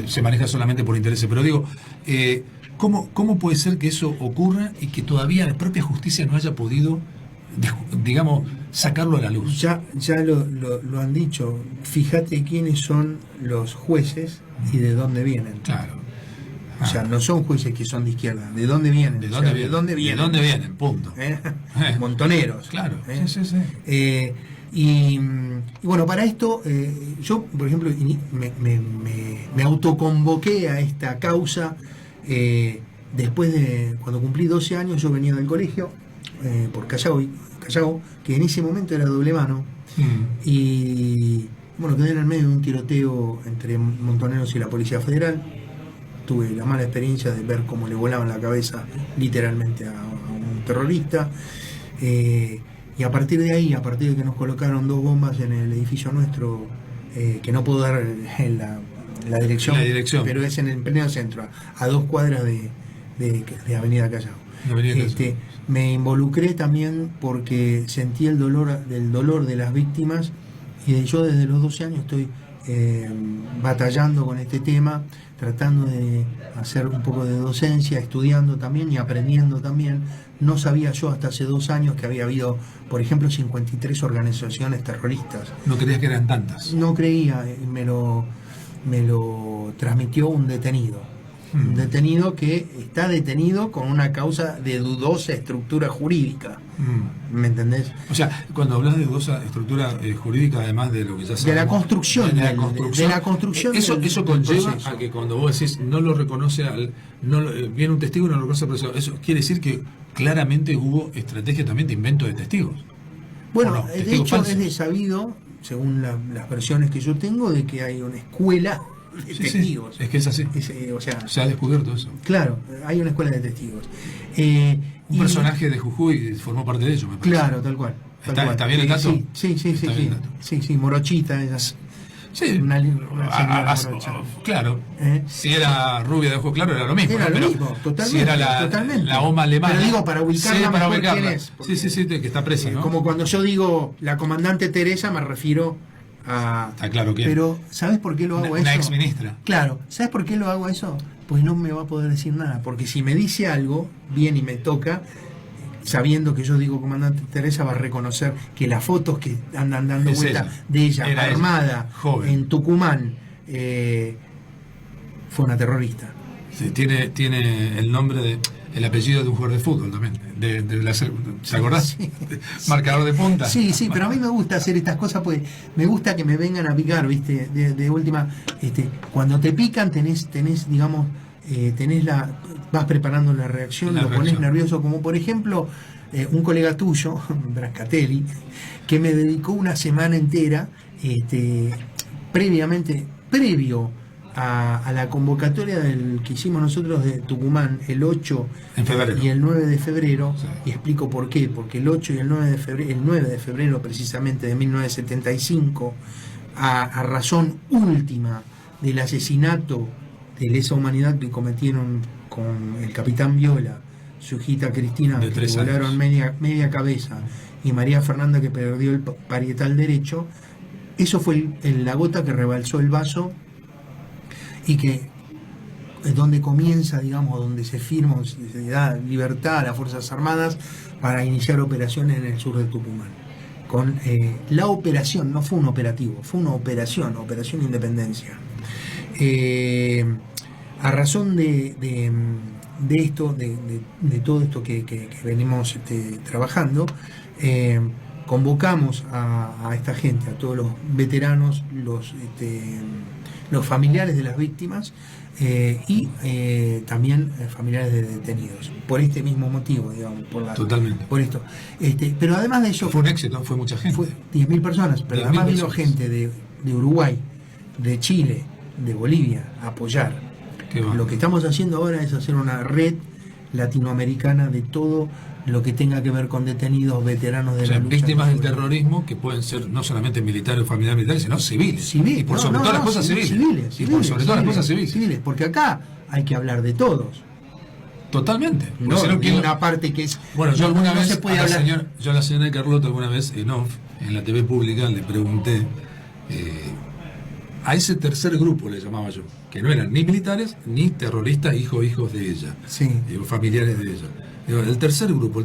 se maneja solamente por intereses. Pero ¿cómo puede ser que eso ocurra y que todavía la propia justicia no haya podido, digamos, sacarlo a la luz? Ya lo han dicho. Fíjate quiénes son los jueces y de dónde vienen. Claro. O sea, no son jueces que son de izquierda. ¿De dónde vienen? ¿De dónde vienen? ¿De dónde vienen? Punto. Montoneros. Claro. Sí. Y bueno, para esto, yo, por ejemplo, me autoconvoqué a esta causa. Después de cuando cumplí 12 años, yo venía del colegio por Callao, que en ese momento era doble mano, y bueno, quedé en el medio de un tiroteo entre montoneros y la Policía Federal. Tuve la mala experiencia de ver cómo le volaban la cabeza literalmente a un terrorista, y a partir de ahí, a partir de que nos colocaron 2 bombas en el edificio nuestro, que no puedo dar en la dirección, pero es en el pleno centro, a 2 cuadras de Avenida Callao. Me involucré también porque sentí el dolor de las víctimas, y yo desde los 12 años estoy batallando con este tema, tratando de hacer un poco de docencia, estudiando también y aprendiendo también. No sabía yo hasta hace 2 años que había habido, por ejemplo, 53 organizaciones terroristas. ¿No creías que eran tantas? No creía, me lo transmitió un detenido. Un detenido que está detenido con una causa de dudosa estructura jurídica. ¿Me entendés? O sea, cuando hablas de dudosa estructura jurídica, además de lo que ya sabemos, de la construcción. Eso conlleva a que cuando vos decís no lo reconoce viene un testigo y no lo reconoce al procesado. Eso quiere decir que claramente hubo estrategia también de invento de testigos. Bueno, de hecho es de sabido, según las versiones que yo tengo, de que hay una escuela de testigos. Es que es así. O sea, se ha descubierto eso. Claro, hay una escuela de testigos. Un personaje de Jujuy formó parte de ello, me parece. Claro, tal cual. ¿Está bien el dato? Sí, Morochita, esas. Sí, claro. Si era rubia de ojos claros era lo mismo. Era lo mismo, totalmente. Si era la OMA alemana. Pero digo, para ubicarla mejor quién es. Sí, que está presa, ¿no? Como cuando yo digo la comandante Teresa, me refiero a... Está claro que... Pero, ¿sabes por qué lo hago eso? Una ex ministra. Claro, ¿sabes por qué lo hago eso? Pues no me va a poder decir nada. Porque si me dice algo, bien y me toca, sabiendo que yo digo comandante Teresa, va a reconocer que las fotos que andan dando vuelta de ella armada en Tucumán fue una terrorista. Sí, tiene el nombre de... el apellido de un jugador de fútbol también. ¿Te acordás? Sí. Marcador de punta. Sí, pero a mí me gusta hacer estas cosas porque me gusta que me vengan a picar, ¿viste? De última, cuando te pican tenés digamos, vas preparando la reacción, lo pones nervioso, como por ejemplo un colega tuyo, Brascatelli, que me dedicó una semana entera, previo a la convocatoria que hicimos nosotros de Tucumán el 8 y el 9 de febrero, sí. Y explico por qué, porque el 8 y el 9 de febrero precisamente de 1975, a razón última del asesinato de lesa humanidad que cometieron con el capitán Viola, su hijita Cristina, que le volaron media cabeza, y María Fernanda, que perdió el parietal derecho. Eso fue la gota que rebalsó el vaso, y que es donde comienza, digamos, donde se firma, se da libertad a las Fuerzas Armadas para iniciar operaciones en el sur de Tucumán. Con la operación, no fue un operativo, fue una Operación Independencia. A razón de esto, de todo esto que venimos trabajando, convocamos a esta gente, a todos los veteranos, los familiares de las víctimas y también familiares de detenidos, por este mismo motivo, digamos, totalmente. Por esto. Pero además de eso, fue un éxito, fue mucha gente. Fue 10.000 personas, pero además vino gente de Uruguay, de Chile, de Bolivia a apoyar. Lo que estamos haciendo ahora es hacer una red latinoamericana de todo lo que tenga que ver con detenidos, veteranos de la lucha. Víctimas del terrorismo, que pueden ser no solamente militares o familiares militares, sino civiles. Y por sobre todas las cosas civiles. Y por sobre todas las cosas civiles. Porque acá hay que hablar de todos. Totalmente. No, hay una parte que es... Bueno, yo alguna vez, se puede hablar... yo a la señora Carlota alguna vez en off, en la TV pública, le pregunté a ese tercer grupo, le llamaba yo, que no eran ni militares ni terroristas, hijos de ella, familiares de ella. El tercer grupo, ¿a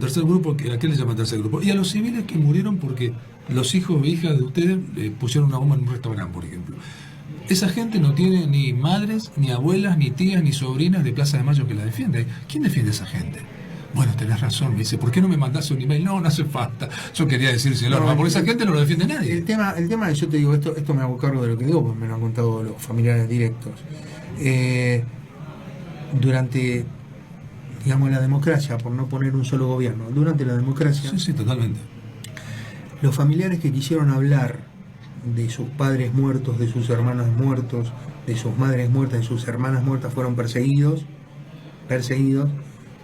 qué le llaman tercer grupo? Y a los civiles que murieron porque los hijos o hijas de ustedes pusieron una bomba en un restaurante, por ejemplo. Esa gente no tiene ni madres, ni abuelas, ni tías, ni sobrinas de Plaza de Mayo que la defiende. ¿Quién defiende a esa gente? Bueno, tenés razón, me dice, ¿por qué no me mandás un email? No hace falta. Yo quería decírselo, porque esa gente no lo defiende nadie. El tema, yo te digo, esto me hago cargo de lo que digo, porque me lo han contado los familiares directos. Durante, digamos, la democracia, por no poner un solo gobierno, durante la democracia... Sí, totalmente. Los familiares que quisieron hablar de sus padres muertos, de sus hermanos muertos, de sus madres muertas, de sus hermanas muertas, fueron perseguidos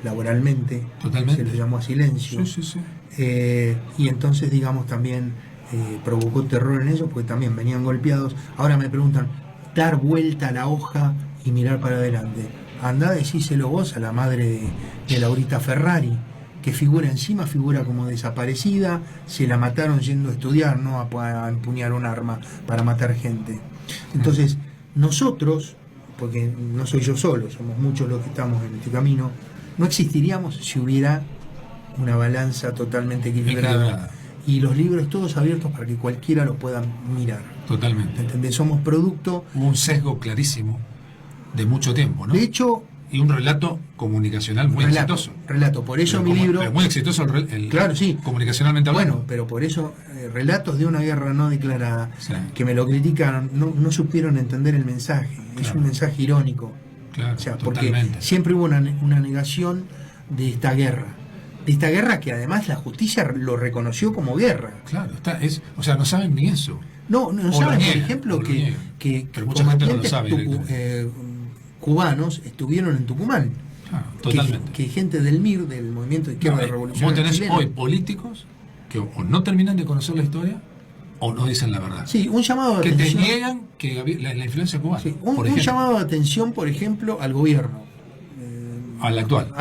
laboralmente. Totalmente. Se les llamó a silencio. Y entonces, digamos, también provocó terror en ellos, porque también venían golpeados. Ahora me preguntan, dar vuelta a la hoja y mirar para adelante. Andá, decíselo vos a la madre de Laurita Ferrari, que figura como desaparecida, se la mataron yendo a estudiar, no a empuñar un arma para matar gente. Entonces, nosotros, porque no soy yo solo, somos muchos los que estamos en este camino, no existiríamos si hubiera una balanza totalmente equilibrada. Y los libros todos abiertos para que cualquiera los pueda mirar. Totalmente. ¿Entendés? Somos producto... Hubo un sesgo clarísimo de mucho tiempo, ¿no? De hecho... Y un relato comunicacional muy exitoso. Por eso mi libro... Pero muy exitoso claro, sí. Comunicacionalmente hablando. Bueno, pero por eso relatos de una guerra no declarada, que me lo criticaron, no supieron entender el mensaje. Claro. Es un mensaje irónico. Claro, o sea, totalmente. Porque siempre hubo una negación de esta guerra. De esta guerra que además la justicia lo reconoció como guerra. Claro, no saben ni eso. No saben, por ejemplo, que pero mucha gente no lo sabe. Cubanos estuvieron en Tucumán. Claro, totalmente. Que gente del MIR, del Movimiento de Izquierda Revolucionaria. Vos tenés hoy políticos que o no terminan de conocer la historia o no dicen la verdad. Sí, un llamado de atención. Que te niegan que la influencia cubana. Sí, un llamado de atención, por ejemplo, al gobierno. Al actual.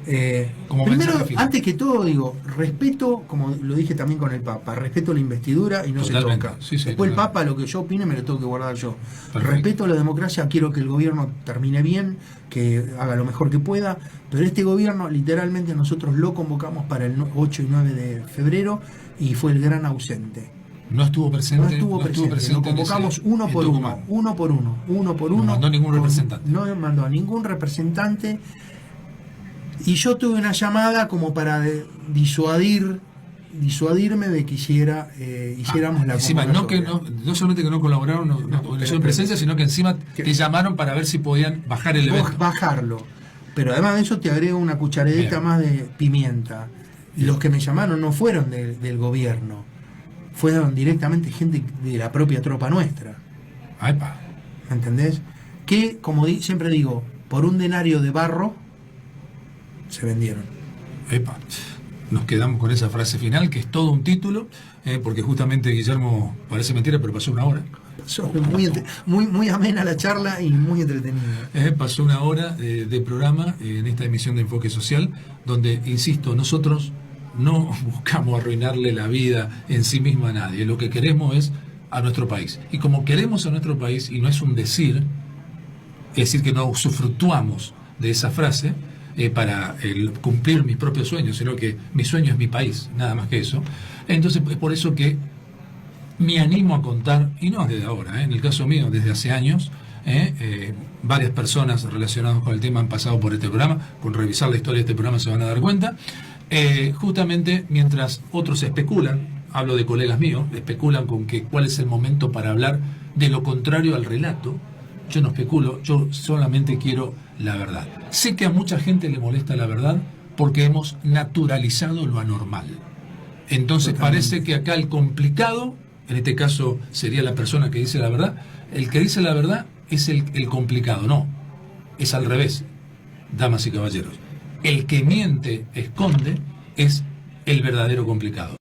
Primero, antes que todo, digo, respeto, como lo dije también con el Papa, respeto la investidura y no totalmente. Se toca. Sí, después el Papa, lo que yo opine, me lo tengo que guardar yo. Perfecto. Respeto la democracia, quiero que el gobierno termine bien, que haga lo mejor que pueda, pero este gobierno, literalmente, nosotros lo convocamos para el 8 y 9 de febrero y fue el gran ausente. No estuvo presente. Lo convocamos uno por uno. No mandó ningún representante. No mandó a ningún representante. Y yo tuve una llamada como para disuadirme de que hiciéramos la encima, no solamente que no colaboraron en presencia, sino que encima te llamaron para ver si podían bajar el evento. Bajarlo. Pero además de eso te agrego una cucharadita más de pimienta. Y los que me llamaron no fueron del gobierno, fueron directamente gente de la propia tropa nuestra. Epa. ¿Me entendés? Que, como siempre digo, por un denario de barro se vendieron. Epa. Nos quedamos con esa frase final, que es todo un título, porque justamente Guillermo, parece mentira, pero pasó una hora. Pasó muy amena la charla y muy entretenida. Pasó una hora de programa en esta emisión de Enfoque Social, donde, insisto, nosotros no buscamos arruinarle la vida en sí misma a nadie. Lo que queremos es a nuestro país. Y como queremos a nuestro país, y no es un decir, es decir, que no usufructuamos de esa frase, para cumplir mis propios sueños, sino que mi sueño es mi país, nada más que eso. Entonces es por eso que me animo a contar, y no desde ahora, en el caso mío, desde hace años, varias personas relacionadas con el tema han pasado por este programa. Con revisar la historia de este programa se van a dar cuenta. Justamente mientras otros especulan, hablo de colegas míos, especulan con que cuál es el momento para hablar de lo contrario al relato. Yo no especulo, yo solamente quiero la verdad. Sé que a mucha gente le molesta la verdad porque hemos naturalizado lo anormal. Entonces parece que acá el complicado, en este caso sería la persona que dice la verdad, el que dice la verdad es el complicado. No, es al revés, damas y caballeros. El que miente, esconde, es el verdadero complicado.